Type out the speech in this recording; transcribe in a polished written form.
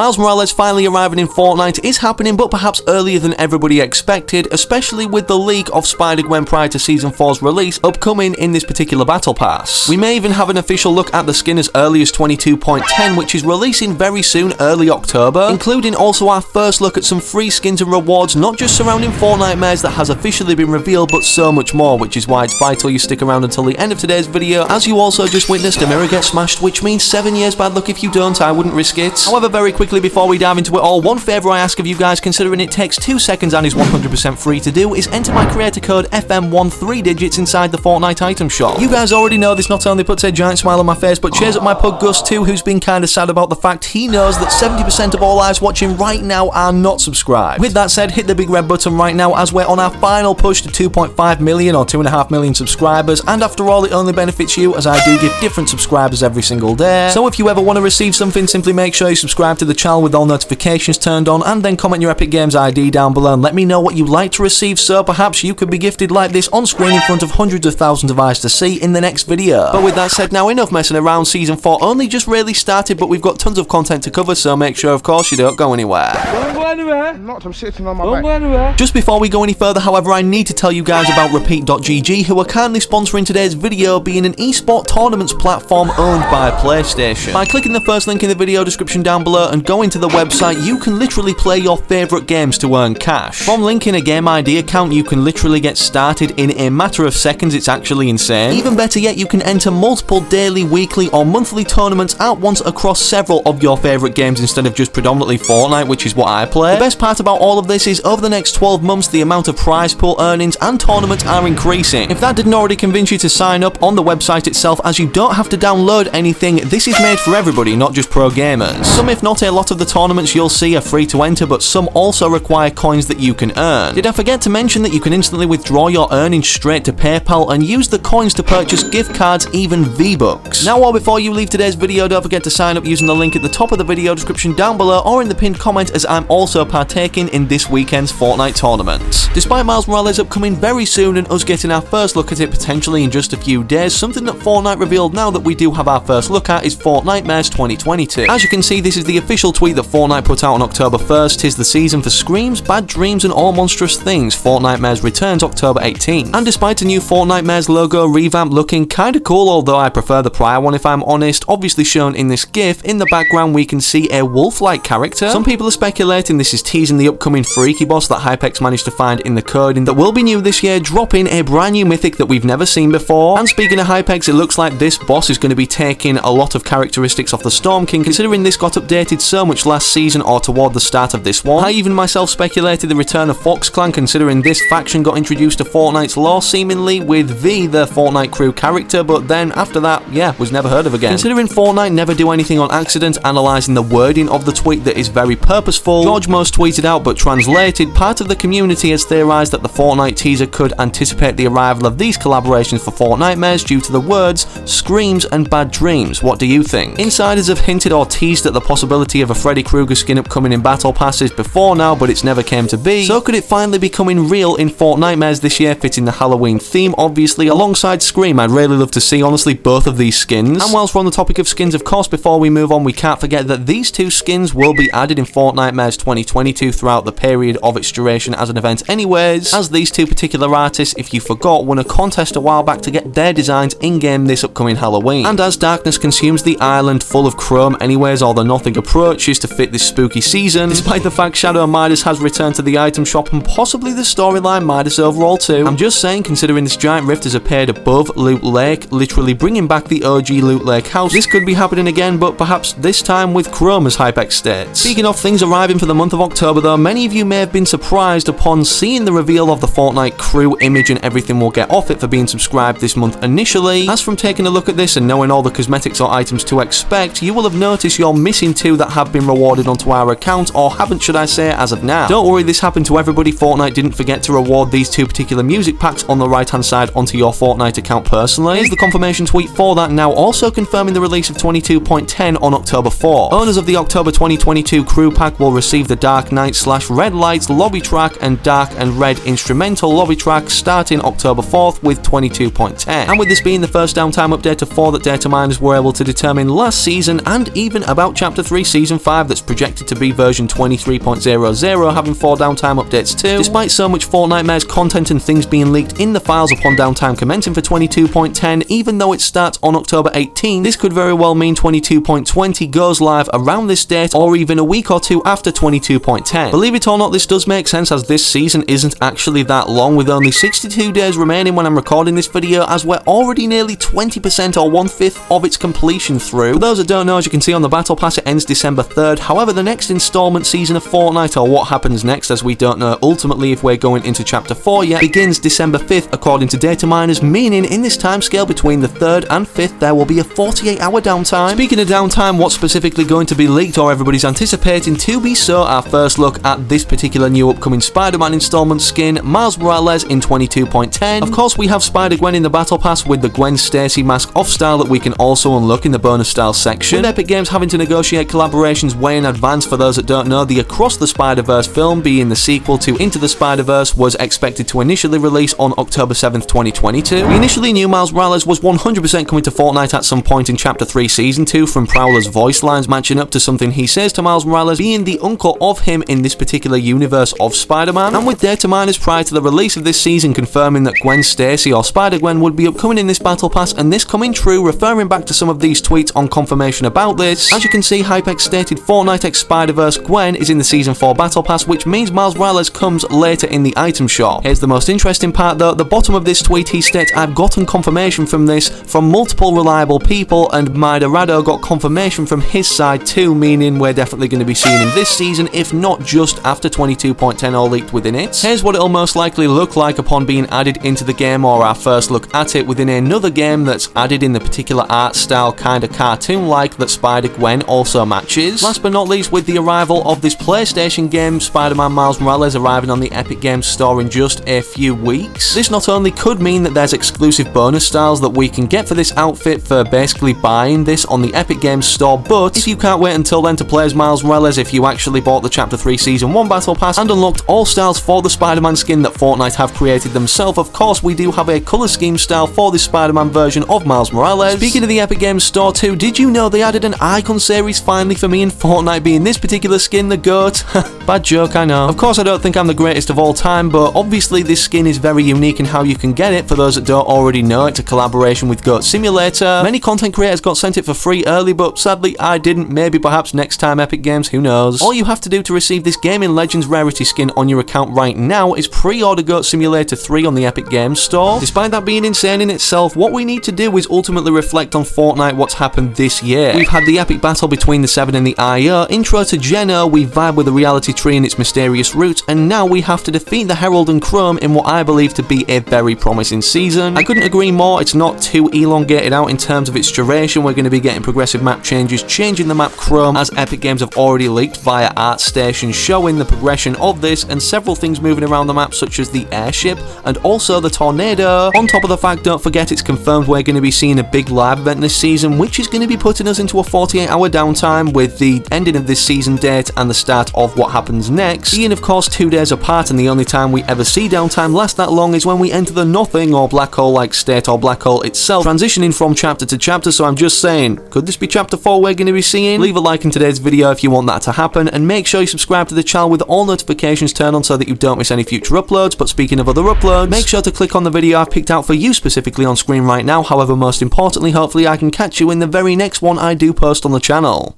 Miles Morales finally arriving in Fortnite is happening, but perhaps earlier than everybody expected, especially with the leak of Spider-Gwen prior to Season 4's release upcoming in this particular Battle Pass. We may even have an official look at the skin as early as 22.10, which is releasing very soon, early October, including also our first look at some free skins and rewards, not just surrounding Fortnitemares that has officially been revealed, but so much more, which is why it's vital you stick around until the end of today's video, as you also just witnessed a mirror get smashed, which means 7 years bad luck if you don't. I wouldn't risk it. However, very quickly before we dive into it all, one favour I ask of you guys, considering it takes 2 seconds and is 100% free to do, is enter my creator code FM1 3 digits inside the Fortnite item shop. You guys already know this not only puts a giant smile on my face, but cheers up my pug Gus too, who's been kinda sad about the fact he knows that 70% of all eyes watching right now are not subscribed. With that said, hit the big red button right now as we're on our final push to 2.5 million or 2.5 million subscribers, and after all it only benefits you as I do give different subscribers every single day. So if you ever want to receive something, simply make sure you subscribe to the channel with all notifications turned on, and then comment your Epic Games ID down below and let me know what you'd like to receive, so perhaps you could be gifted like this on screen in front of hundreds of thousands of eyes to see in the next video. But with that said, now enough messing around. Season 4 only just really started, but we've got tons of content to cover, so make sure of course you don't go anywhere. Don't go anywhere. I'm not, I'm sitting on my Don't back. go anywhere. Just before we go any further, however, I need to tell you guys about Repeat.gg, who are kindly sponsoring today's video, being an esport tournaments platform owned by PlayStation. By clicking the first link in the video description down below and going to the website, you can literally play your favourite games to earn cash. From linking a Game ID account, you can literally get started in a matter of seconds. It's actually insane. Even better yet, you can enter multiple daily, weekly or monthly tournaments at once across several of your favourite games instead of just predominantly Fortnite, which is what I play. The best part about all of this is over the next 12 months, the amount of prize pool earnings and tournaments are increasing. If that didn't already convince you to sign up on the website itself, as you don't have to download anything, this is made for everybody, not just pro gamers. Some, if not a lot of the tournaments you'll see are free to enter, but some also require coins that you can earn. Did I forget to mention that you can instantly withdraw your earnings straight to PayPal and use the coins to purchase gift cards, even V-Bucks. Now, or before you leave today's video, don't forget to sign up using the link at the top of the video description down below or in the pinned comment, as I'm also partaking in this weekend's Fortnite tournament. Despite Miles Morales upcoming very soon and us getting our first look at it potentially in just a few days, something that Fortnite revealed now that we do have our first look at is Fortnitemares 2022. As you can see, this is the official tweet that Fortnite put out on October 1st. 'Tis the season for screams, bad dreams and all monstrous things. Fortnitemares returns October 18th. And despite a new Fortnitemares logo revamp looking kinda cool, although I prefer the prior one if I'm honest, obviously shown in this GIF, in the background we can see a wolf-like character. Some people are speculating this is teasing the upcoming Freaky Boss that Hypex managed to find in the coding that will be new this year, dropping a brand new mythic that we've never seen before. And speaking of Hypex, it looks like this boss is going to be taking a lot of characteristics off the Storm King, considering this got updated so much last season or toward the start of this one. I even myself speculated the return of Fox Clan, considering this faction got introduced to Fortnite's lore seemingly with V, the Fortnite crew character, but then after that, yeah, was never heard of again. Considering Fortnite never do anything on accident, analysing the wording of the tweet that is very purposeful, George Most tweeted out, but translated, part of the community has theorised that the Fortnite teaser could anticipate the arrival of these collaborations for Fortnitemares due to the words screams and bad dreams. What do you think? Insiders have hinted or teased at the possibility of a Freddy Krueger skin upcoming in battle passes before now, but it's never came to be. So could it finally be coming real in Fortnitemares this year, fitting the Halloween theme obviously, alongside Scream? I'd really love to see honestly both of these skins. And whilst we're on the topic of skins, of course, before we move on, we can't forget that these two skins will be added in Fortnitemares 2022 throughout the period of its duration as an event anyways, as these two particular artists, if you forgot, won a contest a while back to get their designs in-game this upcoming Halloween. And as darkness consumes the island full of chrome anyways, or the nothing approaches to fit this spooky season, despite the fact Shadow Midas has returned to the item shop and possibly the storyline Midas overall too. I'm just saying, considering this giant rift has appeared above Loot Lake, literally bringing back the OG Loot Lake house, this could be happening again, but perhaps this time with chrome, as Hypex states. Speaking of things arriving for the month of October though, many of you may have been surprised upon seeing the reveal of the Fortnite crew image and everything we'll get off it for being subscribed this month initially. As from taking a look at this and knowing all the cosmetics or items to expect, you will have noticed you're missing two that have been rewarded onto our account, or haven't should I say, as of now. Don't worry, this happened to everybody. Fortnite didn't forget to reward these two particular music packs on the right hand side onto your Fortnite account personally. Here's the confirmation tweet for that now, also confirming the release of 22.10 on October 4. Owners of the October 2022 crew pack will receive the Dark Knight / Red Lights lobby track and Dark and Red instrumental lobby track starting October 4th with 22.10. And with this being the first downtime update to 4 that data miners were able to determine last season, and even about Chapter 3 Season Season 5 that's projected to be version 23.00, having 4 downtime updates too. Despite so much Fortnitemares content and things being leaked in the files upon downtime commencing for 22.10, even though it starts on October 18, this could very well mean 22.20 goes live around this date or even a week or two after 22.10. Believe it or not, this does make sense as this season isn't actually that long, with only 62 days remaining when I'm recording this video, as we're already nearly 20% or 1/5 of its completion through. For those that don't know, as you can see on the Battle Pass, it ends December 3rd. However, the next installment season of Fortnite, or what happens next, as we don't know ultimately if we're going into Chapter 4 yet, begins December 5th according to data miners, meaning in this timescale between the 3rd and 5th there will be a 48-hour downtime. Speaking of downtime, what's specifically going to be leaked or everybody's anticipating to be so, our first look at this particular new upcoming Spider-Man installment skin, Miles Morales in 22.10. Of course, we have Spider-Gwen in the Battle Pass with the Gwen Stacy mask off style that we can also unlock in the bonus style section. With Epic Games having to negotiate collaborations way in advance, for those that don't know, the Across the Spider-Verse film, being the sequel to Into the Spider-Verse, was expected to initially release on October 7th, 2022. We initially knew Miles Morales was 100% coming to Fortnite at some point in Chapter 3 Season 2 from Prowler's voice lines matching up to something he says to Miles Morales, being the uncle of him in this particular universe of Spider-Man. And with data miners prior to the release of this season confirming that Gwen Stacy or Spider-Gwen would be upcoming in this Battle Pass, and this coming true, referring back to some of these tweets on confirmation about this. As you can see, Hypex stated Fortnite x Spider-Verse Gwen is in the Season 4 Battle Pass, which means Miles Morales comes later in the item shop. Here's the most interesting part though. At the bottom of this tweet he states, I've gotten confirmation from this from multiple reliable people, and Myderado got confirmation from his side too, meaning we're definitely going to be seeing him this season, if not just after 22.10 or leaked within it. Here's what it'll most likely look like upon being added into the game, or our first look at it within another game that's added in the particular art style, kinda cartoon-like, that Spider-Gwen also matches. Last but not least, with the arrival of this PlayStation game, Spider-Man Miles Morales arriving on the Epic Games Store in just a few weeks. This not only could mean that there's exclusive bonus styles that we can get for this outfit for basically buying this on the Epic Games Store, but if you can't wait until then to play as Miles Morales, if you actually bought the Chapter 3 Season 1 Battle Pass and unlocked all styles for the Spider-Man skin that Fortnite have created themselves, of course we do have a colour scheme style for this Spider-Man version of Miles Morales. Speaking of the Epic Games Store too, did you know they added an icon series finally for me in Fortnite, being this particular skin the GOAT? Bad joke, I know. Of course I don't think I'm the greatest of all time, but obviously this skin is very unique in how you can get it. For those that don't already know, it's a collaboration with Goat Simulator. Many content creators got sent it for free early, but sadly I didn't. Maybe perhaps next time Epic Games, who knows. All you have to do to receive this Gaming Legends rarity skin on your account right now is pre-order Goat Simulator 3 on the Epic Games Store. Despite that being insane in itself, what we need to do is ultimately reflect on Fortnite, what's happened this year. We've had the epic battle between the 7 and the IO, intro to Geno, we vibe with the reality tree and its mysterious roots, and now we have to defeat the Herald and Chrome in what I believe to be a very promising season. I couldn't agree more, it's not too elongated out in terms of its duration. We're going to be getting progressive map changes, changing the map Chrome, as Epic Games have already leaked via ArtStation, showing the progression of this, and several things moving around the map such as the airship and also the tornado. On top of the fact, don't forget it's confirmed we're going to be seeing a big live event this season, which is going to be putting us into a 48-hour downtime, with the ending of this season date and the start of what happens next being of course 2 days apart, and the only time we ever see downtime last that long is when we enter the nothing or black hole like state, or black hole itself, transitioning from chapter to chapter. So I'm just saying, could this be Chapter 4 we're going to be seeing? Leave a like in today's video if you want that to happen, and make sure you subscribe to the channel with all notifications turned on so that you don't miss any future uploads. But speaking of other uploads, make sure to click on the video I've picked out for you specifically on screen right now. However, most importantly, hopefully I can catch you in the very next one I do post on the channel.